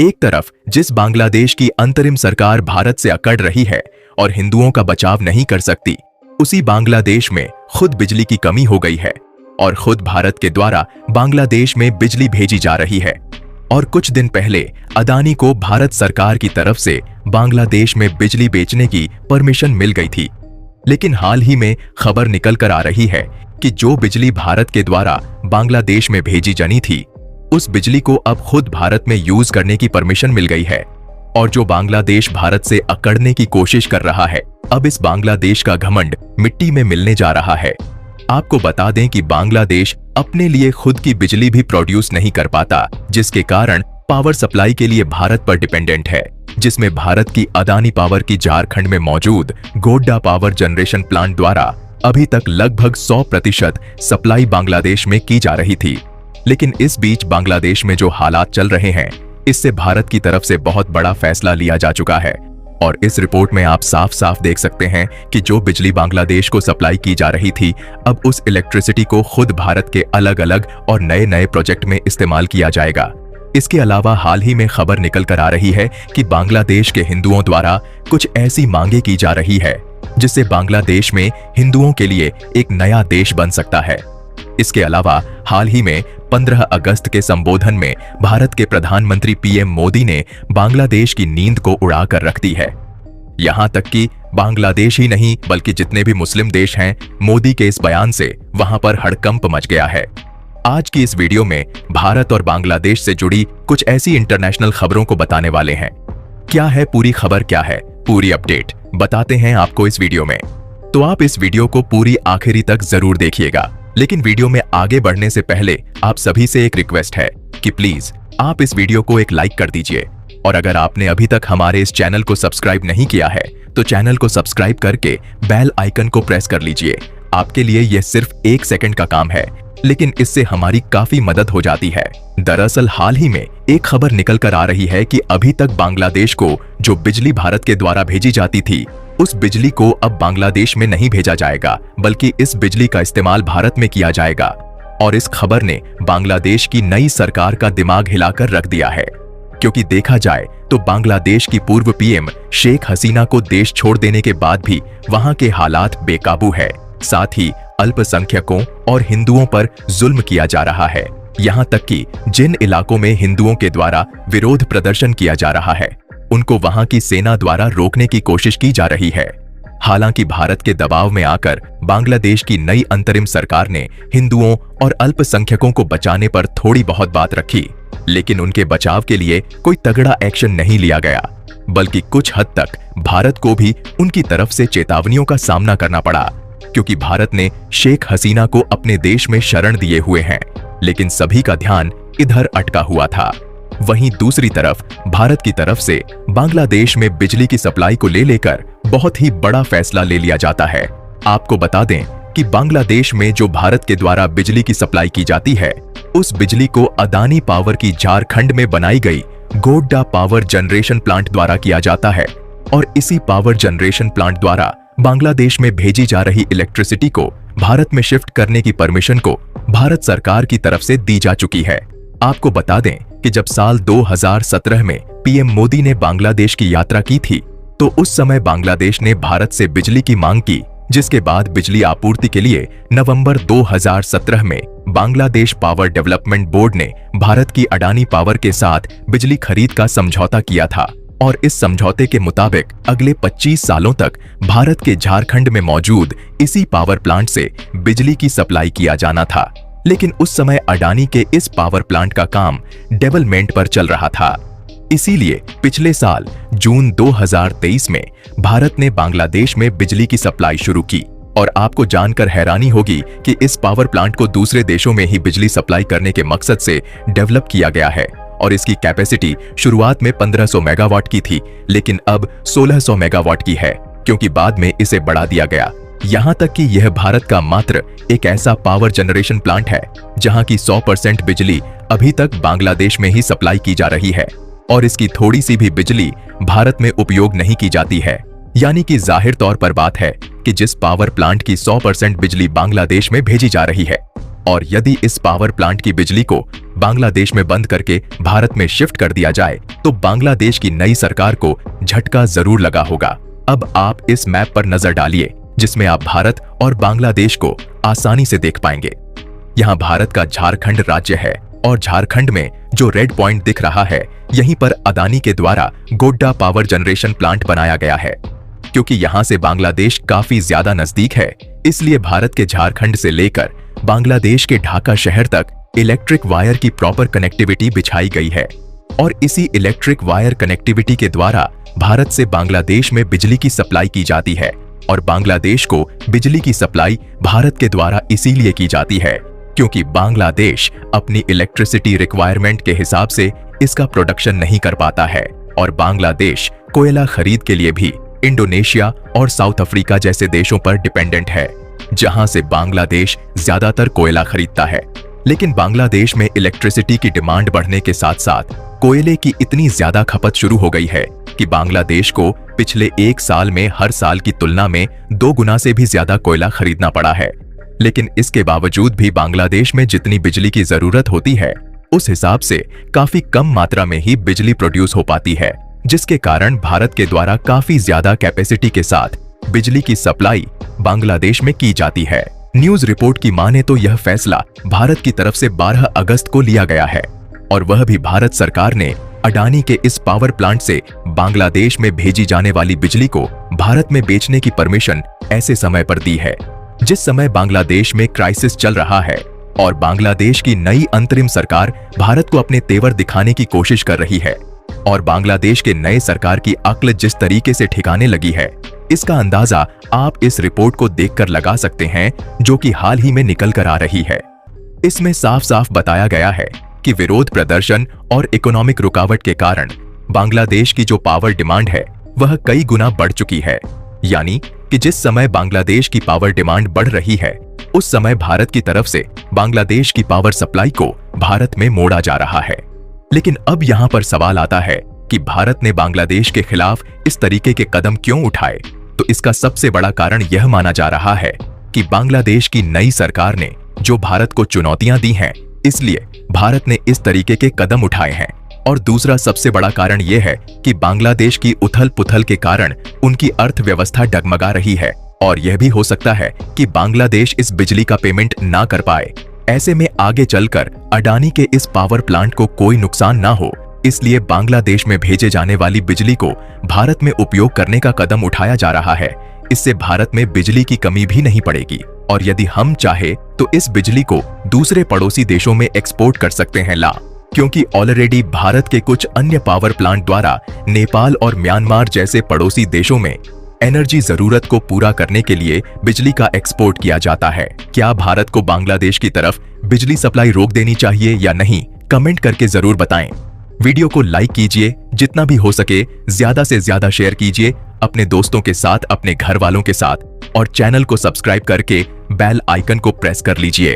एक तरफ जिस बांग्लादेश की अंतरिम सरकार भारत से अकड़ रही है और हिंदुओं का बचाव नहीं कर सकती, उसी बांग्लादेश में खुद बिजली की कमी हो गई है और खुद भारत के द्वारा बांग्लादेश में बिजली भेजी जा रही है। और कुछ दिन पहले अदानी को भारत सरकार की तरफ से बांग्लादेश में बिजली बेचने की परमिशन मिल गई थी। लेकिन हाल ही में खबर निकल कर आ रही है कि जो बिजली भारत के द्वारा बांग्लादेश में भेजी जानी थी, उस बिजली को अब खुद भारत में यूज करने की परमिशन मिल गई है। और जो बांग्लादेश भारत से अकड़ने की कोशिश कर रहा है, अब इस बांग्लादेश का घमंड मिट्टी में मिलने जा रहा है। आपको बता दें कि बांग्लादेश अपने लिए खुद की बिजली भी प्रोड्यूस नहीं कर पाता, जिसके कारण पावर सप्लाई के लिए भारत पर डिपेंडेंट है, जिसमें भारत की अदानी पावर की झारखंड में मौजूद गोड्डा पावर जनरेशन प्लांट द्वारा अभी तक लगभग 100% सप्लाई बांग्लादेश में की जा रही थी। लेकिन इस बीच बांग्लादेश में जो हालात चल रहे हैं, इससे भारत की तरफ से बहुत बड़ा फैसला लिया जा चुका है। और इस रिपोर्ट में आप साफ साफ देख सकते हैं कि जो बिजली बांग्लादेश को सप्लाई की जा रही थी, अब उस इलेक्ट्रिसिटी को खुद भारत के अलग अलग और नए नए प्रोजेक्ट में इस्तेमाल किया जाएगा। इसके अलावा हाल ही में खबर निकल कर आ रही है कि बांग्लादेश के हिंदुओं द्वारा कुछ ऐसी मांगे की जा रही है जिससे बांग्लादेश में हिंदुओं के लिए एक नया देश बन सकता है। इसके अलावा हाल ही में 15 अगस्त के संबोधन में भारत के प्रधानमंत्री पीएम मोदी ने बांग्लादेश की नींद को उड़ा कर रख दी है। यहां तक कि बांग्लादेश ही नहीं बल्कि जितने भी मुस्लिम देश हैं, मोदी के इस बयान से वहां पर हड़कंप मच गया है। आज की इस वीडियो में भारत और बांग्लादेश से जुड़ी कुछ ऐसी इंटरनेशनल खबरों को बताने वाले हैं। क्या है पूरी खबर, क्या है पूरी अपडेट, बताते हैं आपको इस वीडियो में। तो आप इस वीडियो को पूरी आखिरी तक जरूर देखिएगा। लेकिन वीडियो में आगे बढ़ने से पहले आप सभी से एक रिक्वेस्ट है कि प्लीज आप इस वीडियो को एक लाइक कर दीजिए। और अगर आपने अभी तक हमारे इस चैनल को सब्सक्राइब नहीं किया है तो चैनल को सब्सक्राइब करके बेल आइकन को प्रेस कर लीजिए। आपके लिए यह सिर्फ 1 सेकंड का काम है, लेकिन इससे हमारी काफी मदद हो जाती है। दरअसल हाल ही में एक खबर निकल कर आ रही है कि अभी तक बांग्लादेश को जो बिजली भारत के द्वारा भेजी जाती थी, उस बिजली को अब बांग्लादेश में नहीं भेजा जाएगा, बल्कि इस बिजली का इस्तेमाल भारत में किया जाएगा। और इस खबर ने बांग्लादेश की नई सरकार का दिमाग हिलाकर रख दिया है, क्योंकि देखा जाए तो बांग्लादेश की पूर्व पीएम शेख हसीना को देश छोड़ देने के बाद भी वहां के हालात बेकाबू है। साथ ही अल्पसंख्यकों और हिंदुओं पर जुल्म किया जा रहा है। यहां तक कि जिन इलाकों में हिंदुओं के द्वारा विरोध प्रदर्शन किया जा रहा है, उनको वहां की सेना द्वारा रोकने की कोशिश की जा रही है। हालांकि भारत के दबाव में आकर बांग्लादेश की नई अंतरिम सरकार ने हिंदुओं और अल्पसंख्यकों को बचाने पर थोड़ी बहुत बात रखी, लेकिन उनके बचाव के लिए कोई तगड़ा एक्शन नहीं लिया गया, बल्कि कुछ हद तक भारत को भी उनकी तरफ से चेतावनियों का सामना करना पड़ा, क्योंकि भारत ने शेख हसीना को अपने देश में शरण दिए हुए हैं। लेकिन सभी का ध्यान इधर अटका हुआ था। वहीं दूसरी तरफ भारत की तरफ से बांग्लादेश में बिजली की सप्लाई को लेकर बहुत ही बड़ा फैसला ले लिया जाता है। आपको बता दें कि बांग्लादेश में जो भारत के द्वारा बिजली की सप्लाई की जाती है, उस बिजली को अदानी पावर की झारखंड में बनाई गई गोड्डा पावर जनरेशन प्लांट द्वारा किया जाता है। और इसी पावर जनरेशन प्लांट द्वारा बांग्लादेश में भेजी जा रही इलेक्ट्रिसिटी को भारत में शिफ्ट करने की परमिशन को भारत सरकार की तरफ से दी जा चुकी है। आपको बता दें कि जब साल 2017 में पीएम मोदी ने बांग्लादेश की यात्रा की थी, तो उस समय बांग्लादेश ने भारत से बिजली की मांग की, जिसके बाद बिजली आपूर्ति के लिए नवंबर 2017 में बांग्लादेश पावर डेवलपमेंट बोर्ड ने भारत की अडानी पावर के साथ बिजली खरीद का समझौता किया था। और इस समझौते के मुताबिक अगले 25 सालों तक भारत के झारखंड में मौजूद इसी पावर प्लांट से बिजली की सप्लाई किया जाना था। लेकिन उस समय अडानी के इस पावर प्लांट का काम डेवलपमेंट पर चल रहा था। इसीलिए पिछले साल जून 2023 में भारत ने बांग्लादेश में बिजली की सप्लाई शुरू की। और आपको जानकर हैरानी होगी कि इस पावर प्लांट को दूसरे देशों में ही बिजली सप्लाई करने के मकसद से डेवलप किया गया है। और इसकी कैपेसिटी शुरुआत में 1500 मेगावाट की थी, लेकिन अब 1600 मेगावाट की है, क्योंकि बाद में इसे बढ़ा दिया गया। यहाँ तक कि यह भारत का मात्र एक ऐसा पावर जनरेशन प्लांट है जहाँ की 100% बिजली अभी तक बांग्लादेश में ही सप्लाई की जा रही है, और इसकी थोड़ी सी भी बिजली भारत में उपयोग नहीं की जाती है। यानी कि जाहिर तौर पर बात है कि जिस पावर प्लांट की 100% बिजली बांग्लादेश में भेजी जा रही है, और यदि इस पावर प्लांट की बिजली को बांग्लादेश में बंद करके भारत में शिफ्ट कर दिया जाए तो बांग्लादेश की नई सरकार को झटका जरूर लगा होगा। अब आप इस मैप पर नजर डालिए जिसमें आप भारत और बांग्लादेश को आसानी से देख पाएंगे। यहाँ भारत का झारखंड राज्य है और झारखंड में जो रेड पॉइंट दिख रहा है, यहीं पर अदानी के द्वारा गोड्डा पावर जनरेशन प्लांट बनाया गया है। क्योंकि यहाँ से बांग्लादेश काफी ज्यादा नजदीक है, इसलिए भारत के झारखंड से लेकर बांग्लादेश के ढाका शहर तक इलेक्ट्रिक वायर की प्रॉपर कनेक्टिविटी बिछाई गई है और इसी इलेक्ट्रिक वायर कनेक्टिविटी के द्वारा भारत से बांग्लादेश में बिजली की सप्लाई की जाती है और बांग्लादेश को बिजली की सप्लाई भारत के द्वारा इसीलिए की जाती है क्योंकि बांग्लादेश अपनी इलेक्ट्रिसिटी रिक्वायरमेंट के हिसाब से इसका प्रोडक्शन नहीं कर पाता है और बांग्लादेश कोयला खरीद के लिए भी इंडोनेशिया और साउथ अफ्रीका जैसे देशों पर डिपेंडेंट है, जहां से बांग्लादेश ज्यादातर कोयला खरीदता है। लेकिन बांग्लादेश में इलेक्ट्रिसिटी की डिमांड बढ़ने के साथ साथ कोयले की इतनी ज्यादा खपत शुरू हो गई है कि बांग्लादेश को पिछले 1 साल में हर साल की तुलना में 2 गुना से भी ज्यादा कोयला खरीदना पड़ा है। लेकिन इसके बावजूद भी बांग्लादेश में जितनी बिजली की जरूरत होती है, उस हिसाब से काफी कम मात्रा में ही बिजली प्रोड्यूस हो पाती है, जिसके कारण भारत के द्वारा काफी ज्यादा कैपेसिटी के साथ बिजली की सप्लाई बांग्लादेश में की जाती है। न्यूज रिपोर्ट की माने तो यह फैसला भारत की तरफ से 12 अगस्त को लिया गया है और वह भी भारत सरकार ने अडानी के इस पावर प्लांट से बांग्लादेश में भेजी जाने वाली बिजली को भारत में बेचने की परमिशन ऐसे समय पर दी है जिस समय बांग्लादेश में क्राइसिस चल रहा है और बांग्लादेश की नई अंतरिम सरकार भारत को अपने तेवर दिखाने की कोशिश कर रही है और बांग्लादेश के नए सरकार की अक्ल जिस तरीके से ठिकाने लगी है, इसका अंदाजा आप इस रिपोर्ट को देखकर लगा सकते हैं जो कि हाल ही में निकल कर आ रही है। इसमें साफ साफ बताया गया है कि विरोध प्रदर्शन और इकोनॉमिक रुकावट के कारण बांग्लादेश की जो पावर डिमांड है वह कई गुना बढ़ चुकी है। यानी कि जिस समय बांग्लादेश की पावर डिमांड बढ़ रही है, उस समय भारत की तरफ से बांग्लादेश की पावर सप्लाई को भारत में मोड़ा जा रहा है। लेकिन अब यहाँ पर सवाल आता है कि भारत ने बांग्लादेश के खिलाफ इस तरीके के कदम क्यों उठाए? तो इसका सबसे बड़ा कारण यह माना जा रहा है कि बांग्लादेश की नई सरकार ने जो भारत को चुनौतियां दी हैं, इसलिए भारत ने इस तरीके के कदम उठाए हैं। और दूसरा सबसे बड़ा कारण यह है कि बांग्लादेश की उथल पुथल के कारण उनकी अर्थव्यवस्था डगमगा रही है और यह भी हो सकता है कि बांग्लादेश इस बिजली का पेमेंट ना कर पाए। ऐसे में आगे चलकर अडानी के इस पावर प्लांट को कोई नुकसान ना हो, इसलिए बांग्लादेश में भेजे जाने वाली बिजली को भारत में उपयोग करने का कदम उठाया जा रहा है। इससे भारत में बिजली की कमी भी नहीं पड़ेगी और यदि हम चाहे तो इस बिजली को दूसरे पड़ोसी देशों में एक्सपोर्ट कर सकते हैं क्योंकि ऑलरेडी भारत के कुछ अन्य पावर प्लांट द्वारा नेपाल और म्यांमार जैसे पड़ोसी देशों में एनर्जी जरूरत को पूरा करने के लिए बिजली का एक्सपोर्ट किया जाता है। क्या भारत को बांग्लादेश की तरफ बिजली सप्लाई रोक देनी चाहिए या नहीं? कमेंट करके जरूर बताएं। वीडियो को लाइक कीजिए, जितना भी हो सके ज्यादा से ज्यादा शेयर कीजिए अपने दोस्तों के साथ, अपने घर वालों के साथ और चैनल को सब्सक्राइब करके बेल आइकन को प्रेस कर लीजिए।